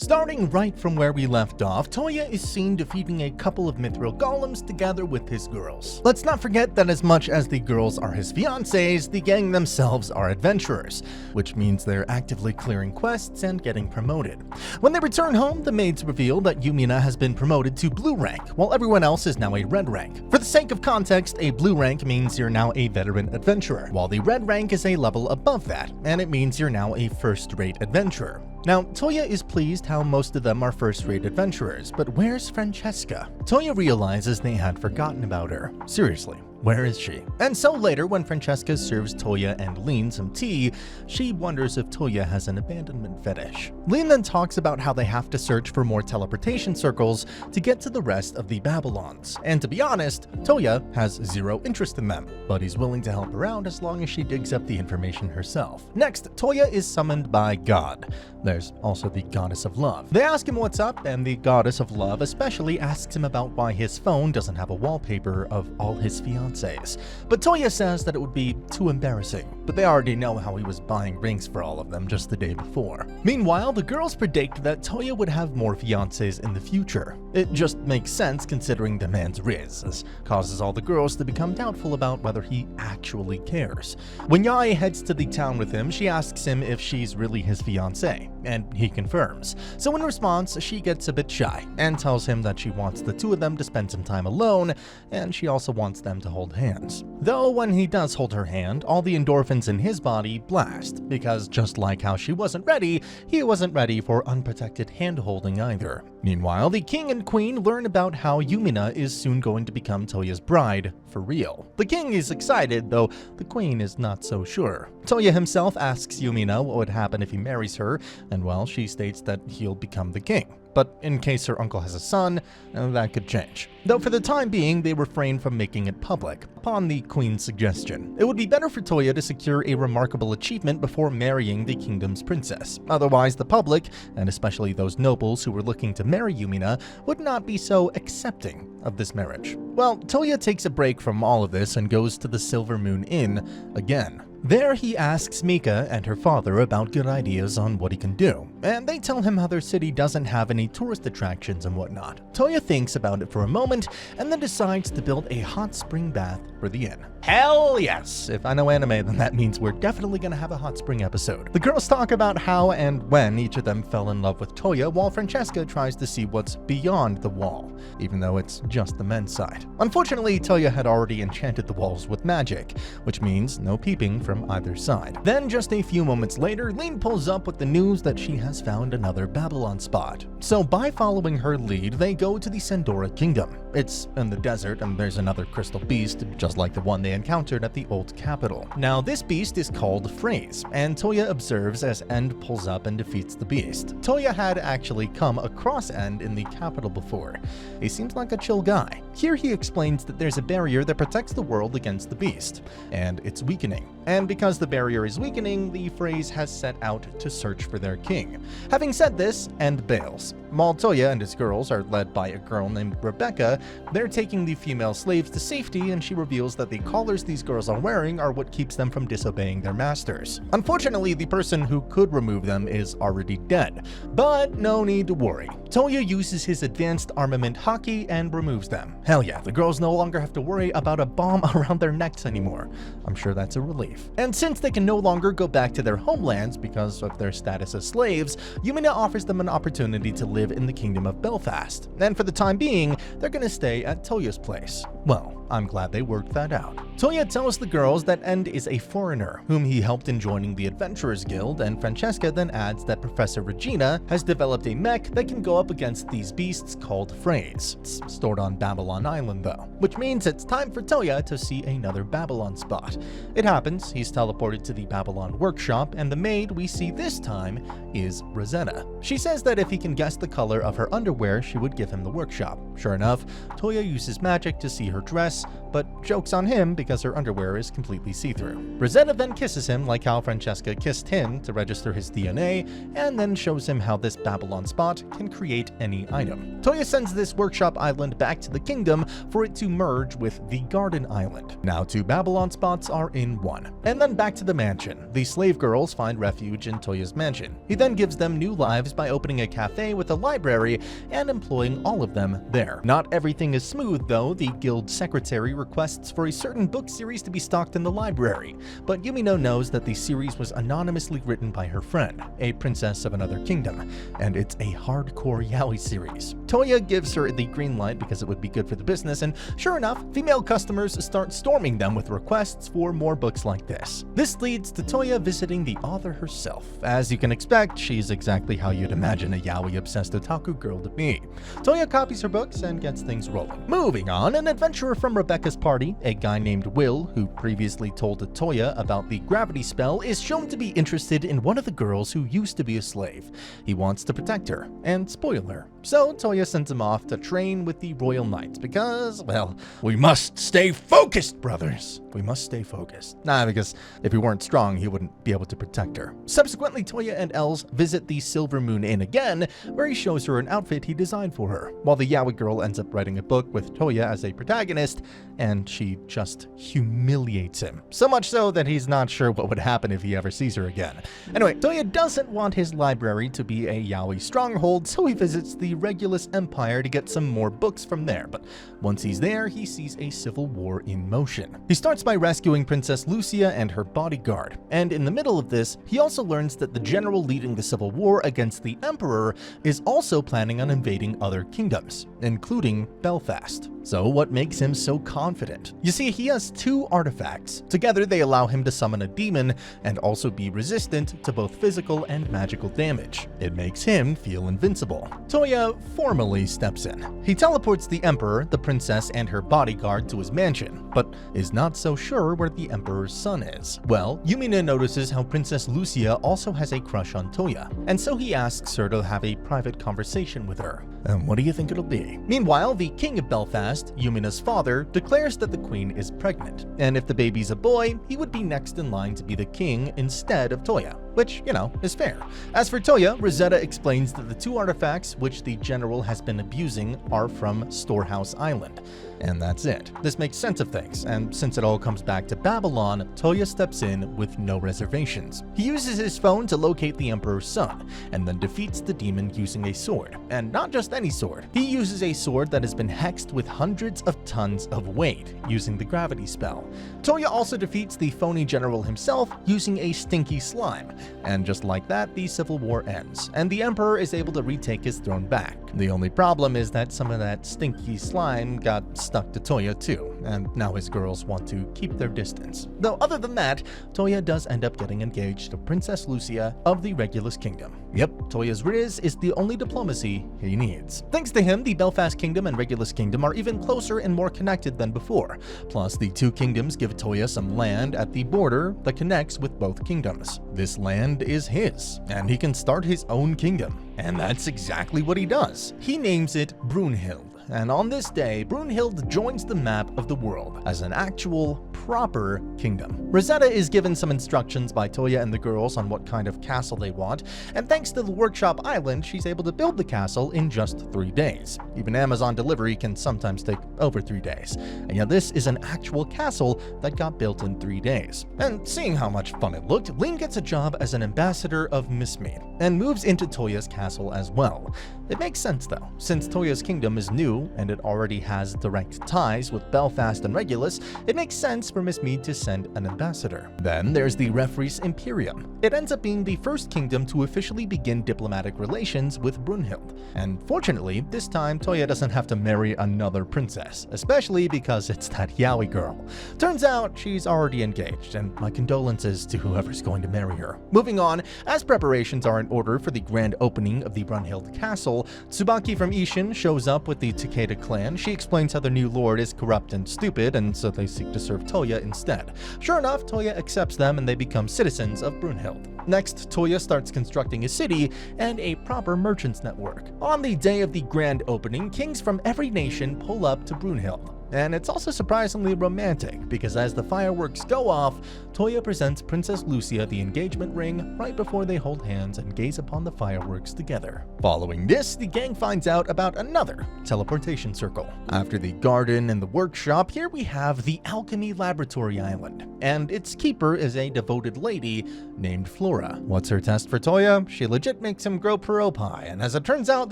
Starting right from where we left off, Toya is seen defeating a couple of mithril golems together with his girls. Let's not forget that as much as the girls are his fiancées, the gang themselves are adventurers, which means they're actively clearing quests and getting promoted. When they return home, the maids reveal that Yumina has been promoted to blue rank, while everyone else is now a red rank. For the sake of context, a blue rank means you're now a veteran adventurer, while the red rank is a level above that, and it means you're now a first-rate adventurer. Now, Toya is pleased how most of them are first-rate adventurers, but where's Francesca? Toya realizes they had forgotten about her. Seriously, where is she? And so later, when Francesca serves Toya and Lin some tea, she wonders if Toya has an abandonment fetish. Lin then talks about how they have to search for more teleportation circles to get to the rest of the Babylons. And to be honest, Toya has zero interest in them, but he's willing to help her out as long as she digs up the information herself. Next, Toya is summoned by God. There's also the Goddess of Love. They ask him what's up, and the Goddess of Love especially asks him about why his phone doesn't have a wallpaper of all his fiancées. But Toya says that it would be too embarrassing, but they already know how he was buying rings for all of them just the day before. Meanwhile, the girls predict that Toya would have more fiancés in the future. It just makes sense considering the man's riz, as causes all the girls to become doubtful about whether he actually cares. When Yae heads to the town with him, she asks him if she's really his fiancée, and he confirms. So in response, she gets a bit shy and tells him that she wants the two of them to spend some time alone, and she also wants them to hold hands. Though when he does hold her hand, all the endorphins in his body blast, because just like how she wasn't ready, he wasn't ready for unprotected hand-holding either. Meanwhile, the king and queen learn about how Yumina is soon going to become Toya's bride for real. The king is excited, though the queen is not so sure. Toya himself asks Yumina what would happen if he marries her, and well, she states that he'll become the king. But in case her uncle has a son, that could change. Though for the time being, they refrain from making it public, upon the queen's suggestion. It would be better for Toya to secure a remarkable achievement before marrying the kingdom's princess. Otherwise, the public, and especially those nobles who were looking to marry Yumina, would not be so accepting of this marriage. Well, Toya takes a break from all of this and goes to the Silver Moon Inn again. There he asks Mika and her father about good ideas on what he can do, and they tell him how their city doesn't have any tourist attractions and whatnot. Toya thinks about it for a moment and then decides to build a hot spring bath for the inn. Hell yes! If I know anime, then that means we're definitely gonna have a hot spring episode. The girls talk about how and when each of them fell in love with Toya, while Francesca tries to see what's beyond the wall, even though it's just the men's side. Unfortunately, Toya had already enchanted the walls with magic, which means no peeping from either side. Then just a few moments later, Lin pulls up with the news that she has found another Babylon spot. So by following her lead, they go to the Sandora Kingdom. It's in the desert, and there's another crystal beast, just like the one they encountered at the old capital. Now, this beast is called Phrase, and Toya observes as End pulls up and defeats the beast. Toya had actually come across End in the capital before. He seems like a chill guy. Here he explains that there's a barrier that protects the world against the beast, and it's weakening. And because the barrier is weakening, the Phrase has set out to search for their king. Having said this, End bails. While Toya and his girls are led by a girl named Rebecca, they're taking the female slaves to safety, and she reveals that the collars these girls are wearing are what keeps them from disobeying their masters. Unfortunately, the person who could remove them is already dead, but no need to worry. Toya uses his advanced armament haki and removes them. Hell yeah, the girls no longer have to worry about a bomb around their necks anymore. I'm sure that's a relief. And since they can no longer go back to their homelands because of their status as slaves, Yumina offers them an opportunity to live in the kingdom of Belfast. And for the time being, they're gonna stay at Toya's place. Well, I'm glad they worked that out. Toya tells the girls that End is a foreigner, whom he helped in joining the Adventurers Guild, and Francesca then adds that Professor Regina has developed a mech that can go up against these beasts called Phrase. It's stored on Babylon Island though, which means it's time for Toya to see another Babylon spot. It happens, he's teleported to the Babylon workshop, and the maid we see this time is Rosetta. She says that if he can guess the color of her underwear, she would give him the workshop. Sure enough, Toya uses magic to see her dress, dress, but joke's on him because her underwear is completely see-through. Rosetta then kisses him like how Francesca kissed him to register his DNA, and then shows him how this Babylon spot can create any item. Toya sends this workshop island back to the kingdom for it to merge with the Garden Island. Now 2 Babylon spots are in one. And then back to the mansion. The slave girls find refuge in Toya's mansion. He then gives them new lives by opening a cafe with a library and employing all of them there. Not everything is smooth though. The guild secretary requests for a certain book series to be stocked in the library, but Yumino knows that the series was anonymously written by her friend, a princess of another kingdom, and it's a hardcore yaoi series. Toya gives her the green light because it would be good for the business, and sure enough, female customers start storming them with requests for more books like this. This leads to Toya visiting the author herself. As you can expect, she's exactly how you'd imagine a yaoi-obsessed otaku girl to be. Toya copies her books and gets things rolling. Moving on, an adventurer from Rebecca's party, a guy named Will, who previously told Toya about the gravity spell, is shown to be interested in one of the girls who used to be a slave. He wants to protect her and spoil her. So Toya sends him off to train with the Royal Knights because, well, we must stay focused, brothers. We must stay focused. Because if he weren't strong, he wouldn't be able to protect her. Subsequently, Toya and Els visit the Silver Moon Inn again, where he shows her an outfit he designed for her, while the yaoi girl ends up writing a book with Toya as a protagonist, and she just humiliates him. So much so that he's not sure what would happen if he ever sees her again. Anyway, Toya doesn't want his library to be a yaoi stronghold, so he visits the Regulus Empire to get some more books from there, but once he's there, he sees a civil war in motion. He starts by rescuing Princess Lucia and her bodyguard, and in the middle of this, he also learns that the general leading the civil war against the Emperor is also planning on invading other kingdoms, including Belfast. So what makes him so confident? You see, he has 2 artifacts. Together, they allow him to summon a demon and also be resistant to both physical and magical damage. It makes him feel invincible. Toya formally steps in. He teleports the Emperor, the princess, and her bodyguard to his mansion, but is not so sure where the Emperor's son is. Well, Yumina notices how Princess Lucia also has a crush on Toya, and so he asks her to have a private conversation with her. And what do you think it'll be? Meanwhile, the King of Belfast, Yumina's father, declares that the queen is pregnant, and if the baby's a boy, he would be next in line to be the king instead of Toya, which, is fair. As for Toya, Rosetta explains that the 2 artifacts which the general has been abusing are from Storehouse Island. And that's it. This makes sense of things, and since it all comes back to Babylon, Toya steps in with no reservations. He uses his phone to locate the Emperor's son, and then defeats the demon using a sword. And not just any sword. He uses a sword that has been hexed with hundreds of tons of weight, using the gravity spell. Toya also defeats the phony general himself using a stinky slime. And just like that, the civil war ends, and the Emperor is able to retake his throne back. The only problem is that some of that stinky slime got stuck to Toya too, and now his girls want to keep their distance. Though other than that, Toya does end up getting engaged to Princess Lucia of the Regulus Kingdom. Yep, Toya's riz is the only diplomacy he needs. Thanks to him, the Belfast Kingdom and Regulus Kingdom are even closer and more connected than before. Plus, the 2 kingdoms give Toya some land at the border that connects with both kingdoms. This land is his, and he can start his own kingdom. And that's exactly what he does. He names it Brunhild. And on this day, Brunhild joins the map of the world as an actual, proper kingdom. Rosetta is given some instructions by Toya and the girls on what kind of castle they want, and thanks to the workshop island, she's able to build the castle in just 3 days. Even Amazon delivery can sometimes take over 3 days. And yet this is an actual castle that got built in 3 days. And seeing how much fun it looked, Lin gets a job as an ambassador of Mistmead, and moves into Toya's castle as well. It makes sense though, since Toya's kingdom is new and it already has direct ties with Belfast and Regulus, it makes sense for Mistmead to send an ambassador. Then there's the Regulus Imperium. It ends up being the first kingdom to officially begin diplomatic relations with Brunhild. And fortunately, this time Toya doesn't have to marry another princess, especially because it's that yaoi girl. Turns out she's already engaged, and my condolences to whoever's going to marry her. Moving on, as preparations are in order for the grand opening of the Brunhild Castle, Tsubaki from Ishin shows up with the Takeda clan. She explains how their new lord is corrupt and stupid, and so they seek to serve Toya instead. Sure enough, Toya accepts them and they become citizens of Brunhild. Next, Toya starts constructing a city and a proper merchants network. On the day of the grand opening, kings from every nation pull up to Brunhild. And it's also surprisingly romantic, because as the fireworks go off, Toya presents Princess Lucia the engagement ring right before they hold hands and gaze upon the fireworks together. Following this, the gang finds out about another teleportation circle. After the garden and the workshop, here we have the Alchemy Laboratory Island, and its keeper is a devoted lady named Flora. What's her test for Toya? She legit makes him grow Puropi, and as it turns out,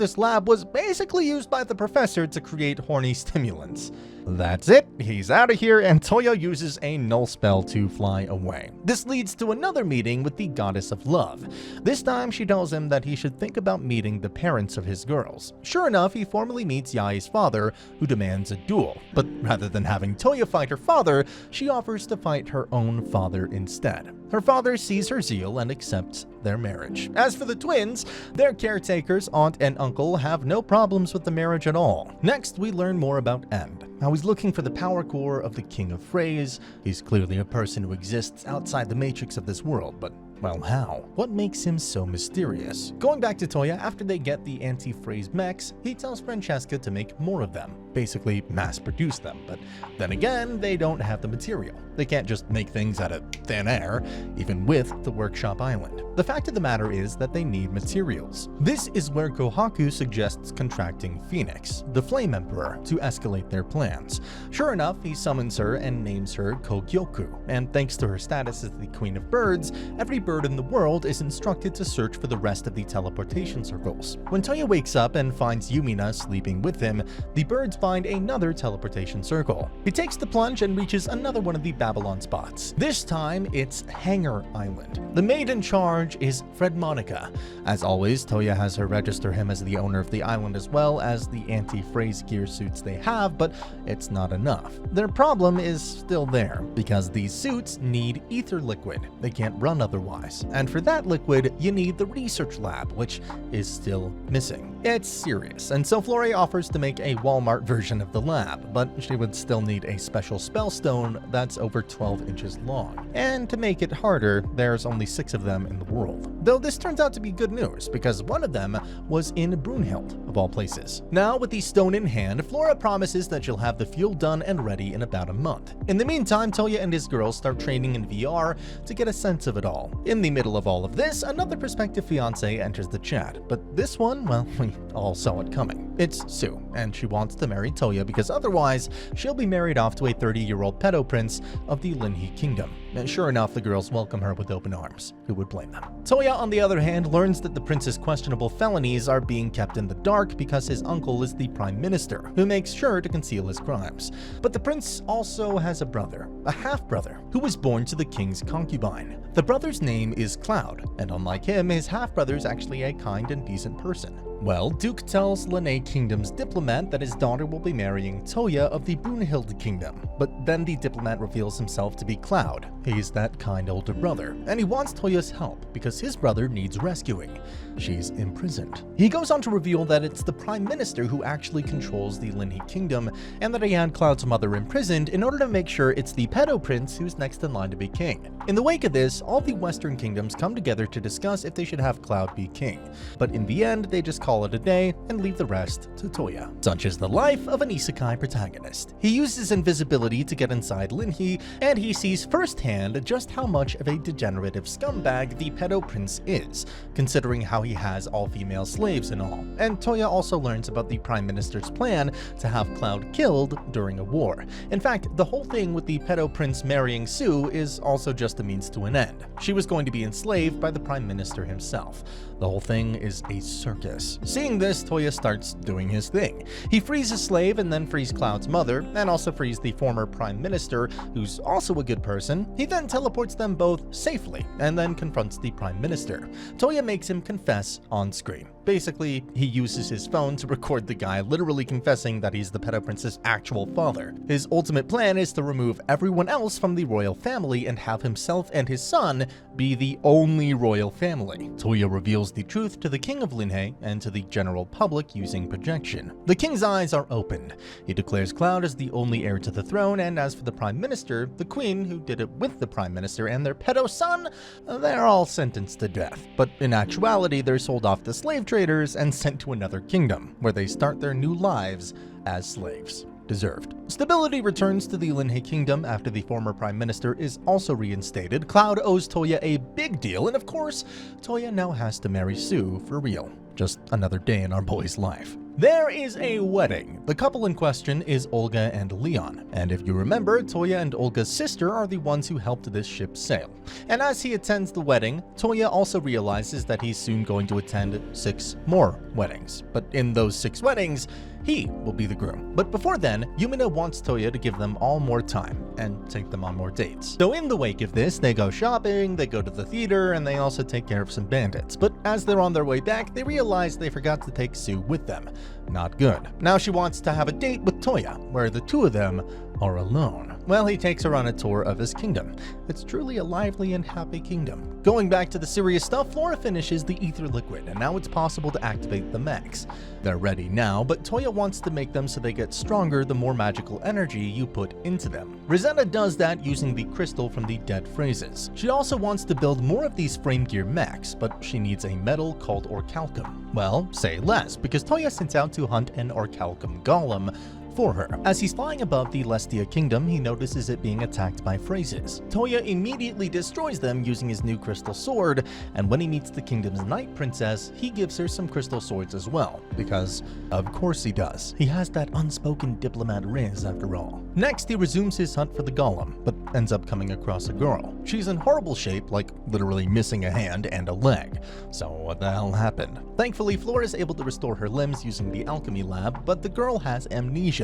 this lab was basically used by the professor to create horny stimulants. That's it, he's out of here, and Toya uses a null spell to fly away. This leads to another meeting with the goddess of love. This time she tells him that he should think about meeting the parents of his girls. Sure enough, he formally meets Yai's father, who demands a duel. But rather than having Toya fight her father, she offers to fight her own father instead. Her father sees her zeal and accepts their marriage. As for the twins, their caretakers, aunt and uncle, have no problems with the marriage at all. Next, we learn more about End. How he's looking for the power core of the King of Phrase. He's clearly a person who exists outside the matrix of this world, but well, how? What makes him so mysterious? Going back to Toya, after they get the anti-Phrase mechs, he tells Francesca to make more of them. Basically, mass-produce them, but then again, they don't have the material. They can't just make things out of thin air, even with the Workshop Island. The fact of the matter is that they need materials. This is where Kohaku suggests contracting Phoenix, the Flame Emperor, to escalate their plans. Sure enough, he summons her and names her Kogyoku, and thanks to her status as the Queen of Birds, every bird in the world is instructed to search for the rest of the teleportation circles. When Toya wakes up and finds Yumina sleeping with him, the birds find another teleportation circle. He takes the plunge and reaches another one of the Babylon spots. This time, it's Hanger Island. The maid in charge is Fred Monica. As always, Toya has her register him as the owner of the island as well as the anti-Phrase gear suits they have, but it's not enough. Their problem is still there, because these suits need ether liquid. They can't run otherwise. And for that liquid, you need the research lab, which is still missing. It's serious, and so Flore offers to make a Walmart version of the lab, but she would still need a special spell stone that's over 12 inches long. And to make it harder, there's only 6 of them in the world. Though this turns out to be good news, because one of them was in Brunhild, of all places. Now, with the stone in hand, Flora promises that she'll have the fuel done and ready in about a month. In the meantime, Toya and his girls start training in VR to get a sense of it all. In the middle of all of this, another prospective fiancé enters the chat, but this one, well, we all saw it coming. It's Sue, and she wants to marry Toya because otherwise, she'll be married off to a 30-year-old pedo prince of the Lin Kingdom. And sure enough, the girls welcome her with open arms. Who would blame them? Toya, on the other hand, learns that the prince's questionable felonies are being kept in the dark because his uncle is the prime minister, who makes sure to conceal his crimes. But the prince also has a brother, a half-brother, who was born to the king's concubine. The brother's name is Cloud, and unlike him, his half-brother's actually a kind and decent person. Well, Duke tells Lin Kingdom's diplomat that his daughter will be marrying Toya of the Brunhild Kingdom, but then the diplomat reveals himself to be Cloud. He's that kind older brother, and he wants Toya's help because his brother needs rescuing. She's imprisoned. He goes on to reveal that it's the Prime Minister who actually controls the Lin Kingdom, and that he had Cloud's mother imprisoned in order to make sure it's the pedo prince who's next in line to be king. In the wake of this, all the Western kingdoms come together to discuss if they should have Cloud be king, but in the end, they just call it a day and leave the rest to Toya. Such is the life of an isekai protagonist. He uses invisibility to get inside Linhe, and he sees firsthand just how much of a degenerative scumbag the pedo prince is, considering how he has all-female slaves and all. And Toya also learns about the Prime Minister's plan to have Cloud killed during a war. In fact, the whole thing with the pedo prince marrying Sue is also just a means to an end. She was going to be enslaved by the Prime Minister himself. The whole thing is a circus. Seeing this, Toya starts doing his thing. He frees his slave and then frees Cloud's mother, and also frees the former Prime Minister, who's also a good person. He then teleports them both safely, and then confronts the Prime Minister. Toya makes him confess on screen. Basically, he uses his phone to record the guy literally confessing that he's the pedo prince's actual father. His ultimate plan is to remove everyone else from the royal family and have himself and his son be the only royal family. Toya reveals the truth to the king of Linhe and to the general public using projection. The king's eyes are opened. He declares Cloud as the only heir to the throne, and as for the prime minister, the queen, who did it with the prime minister, and their pedo son, they're all sentenced to death. But in actuality, they're sold off to slave traders and sent to another kingdom, where they start their new lives as slaves. deserved. Stability returns to the Lin Kingdom after the former prime minister is also reinstated. Cloud owes Toya a big deal, and of course, Toya now has to marry Sue for real. Just another day in our boy's life. There is a wedding. The couple in question is Olga and Leon. And if you remember, Toya and Olga's sister are the ones who helped this ship sail. And as he attends the wedding, Toya also realizes that he's soon going to attend 6 more weddings. But in those 6 weddings, he will be the groom. But before then, Yumina wants Toya to give them all more time and take them on more dates. So in the wake of this, they go shopping, they go to the theater, and they also take care of some bandits. But as they're on their way back, they realize they forgot to take Sue with them. Not good. Now she wants to have a date with Toya, where the two of them are alone. Well, he takes her on a tour of his kingdom. It's truly a lively and happy kingdom. Going back to the serious stuff, Flora finishes the ether liquid, and now it's possible to activate the mechs. They're ready now, but Toya wants to make them so they get stronger the more magical energy you put into them. Rosetta does that using the crystal from the dead phrases. She also wants to build more of these frame gear mechs, but she needs a metal called orichalcum. Well, say less, because Toya sent out to hunt an orichalcum golem for her. As he's flying above the Lestia kingdom, he notices it being attacked by phrases. Toya immediately destroys them using his new crystal sword, and when he meets the kingdom's night princess, he gives her some crystal swords as well, because of course he does. He has that unspoken diplomat riz after all. Next, he resumes his hunt for the golem, but ends up coming across a girl. She's in horrible shape, like literally missing a hand and a leg. So what the hell happened? Thankfully, Flora is able to restore her limbs using the alchemy lab, but the girl has amnesia.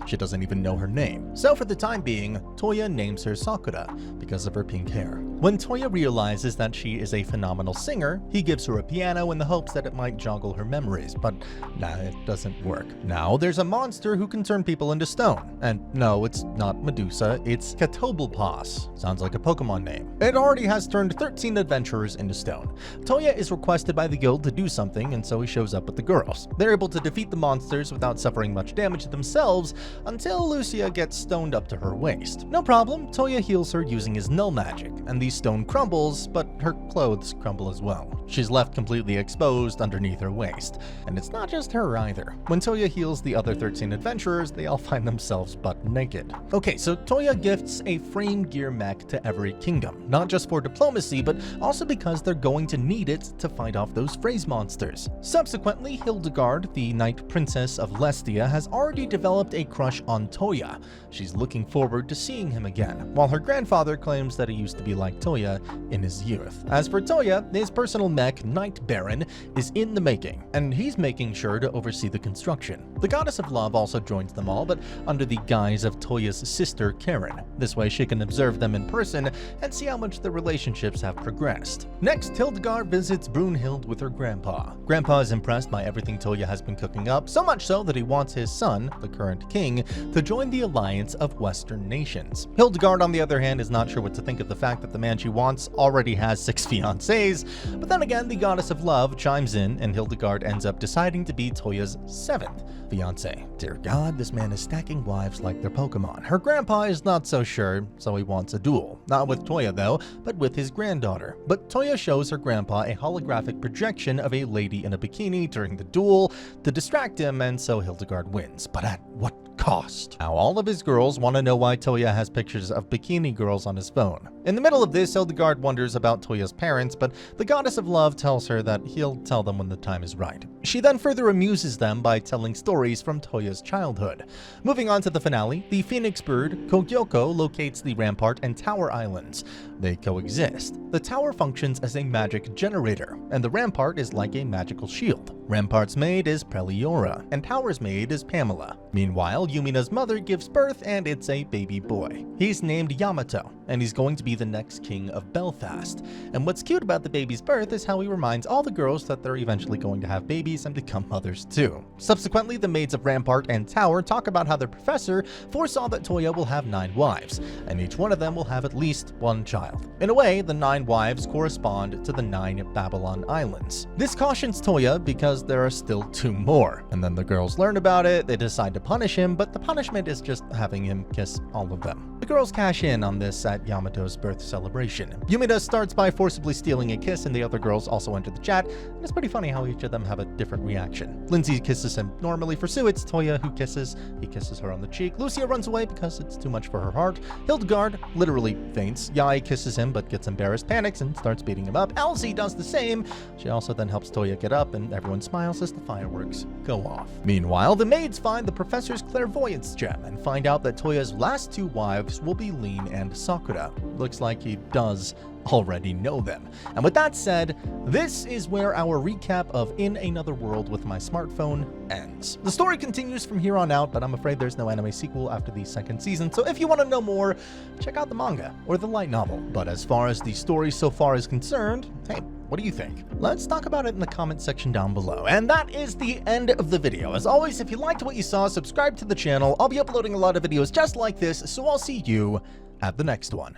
She doesn't even know her name. So for the time being, Toya names her Sakura because of her pink hair. When Toya realizes that she is a phenomenal singer, he gives her a piano in the hopes that it might joggle her memories, but nah, it doesn't work. Now there's a monster who can turn people into stone. And no, it's not Medusa, it's Katobalpas. Sounds like a Pokemon name. It already has turned 13 adventurers into stone. Toya is requested by the guild to do something, and so he shows up with the girls. They're able to defeat the monsters without suffering much damage themselves until Lucia gets stoned up to her waist. No problem, Toya heals her using his null magic, and the stone crumbles, but her clothes crumble as well. She's left completely exposed underneath her waist. And it's not just her either. When Toya heals the other 13 adventurers, they all find themselves butt naked. Okay, so Toya gifts a frame gear mech to every kingdom, not just for diplomacy, but also because they're going to need it to fight off those phrase monsters. Subsequently, Hildegard, the Night Princess of Lestia, has already developed a crush on Toya. She's looking forward to seeing him again, while her grandfather claims that he used to be like Toya in his youth. As for Toya, his personal mech, Night Baron, is in the making, and he's making sure to oversee the construction. The goddess of love also joins them all, but under the guise of Toya's sister, Karen. This way she can observe them in person and see how much their relationships have progressed. Next, Hildegard visits Brunhild with her grandpa. Grandpa is impressed by everything Toya has been cooking up, so much so that he wants his son, the current king, to join the alliance of Western nations. Hildegard, on the other hand, is not sure what to think of the fact that the man she wants already has 6 fiancés, but then again, the goddess of love chimes in, and Hildegard ends up deciding to be Toya's 7th fiancé. Dear God, this man is stacking wives like they're Pokemon. Her grandpa is not so sure, so he wants a duel. Not with Toya though, but with his granddaughter. But Toya shows her grandpa a holographic projection of a lady in a bikini during the duel to distract him, and so Hildegard wins. But at what cost? Now all of his girls want to know why Toya has pictures of bikini girls on his phone. In the middle of this, Hildegard wonders about Toya's parents, but the goddess of love tells her that he'll tell them when the time is right. She then further amuses them by telling stories from Toya's childhood. Moving on to the finale, the phoenix bird, Kogyoko, locates the rampart and tower islands. They coexist. The tower functions as a magic generator, and the rampart is like a magical shield. Rampart's maid is Preliora, and Tower's maid is Pamela. Meanwhile, Yumina's mother gives birth, and it's a baby boy. He's named Yamato, and he's going to be the next king of Belfast. And what's cute about the baby's birth is how he reminds all the girls that they're eventually going to have babies and become mothers too. Subsequently, the maids of Rampart and Tower talk about how their professor foresaw that Toya will have 9 wives, and each one of them will have at least 1 child. In a way, the 9 wives correspond to the 9 Babylon Islands. This cautions Toya because there are still 2 more, and then the girls learn about it, they decide to punish him, but the punishment is just having him kiss all of them. The girls cash in on this at Yamato's birth celebration. Yumida starts by forcibly stealing a kiss, and the other girls also enter the chat, and it's pretty funny how each of them have a different reaction. Lindsay kisses him normally. For Sue, it's Toya who kisses. He kisses her on the cheek. Lucia runs away because it's too much for her heart. Hildegard literally faints. Yai kisses him but gets embarrassed, panics, and starts beating him up. Elsie does the same. She also then helps Toya get up, and everyone smiles as the fireworks go off. Meanwhile, the maids find the professor's clairvoyance gem and find out that Toya's last two wives will be Lin and Sakura. Looks like he does already know them. And with that said, this is where our recap of In Another World with My Smartphone ends. The story continues from here on out, but I'm afraid there's no anime sequel after the second season, so if you want to know more, check out the manga or the light novel. But as far as the story so far is concerned, hey, what do you think? Let's talk about it in the comment section down below. And that is the end of the video. As always, if you liked what you saw, subscribe to the channel. I'll be uploading a lot of videos just like this, so I'll see you at the next one.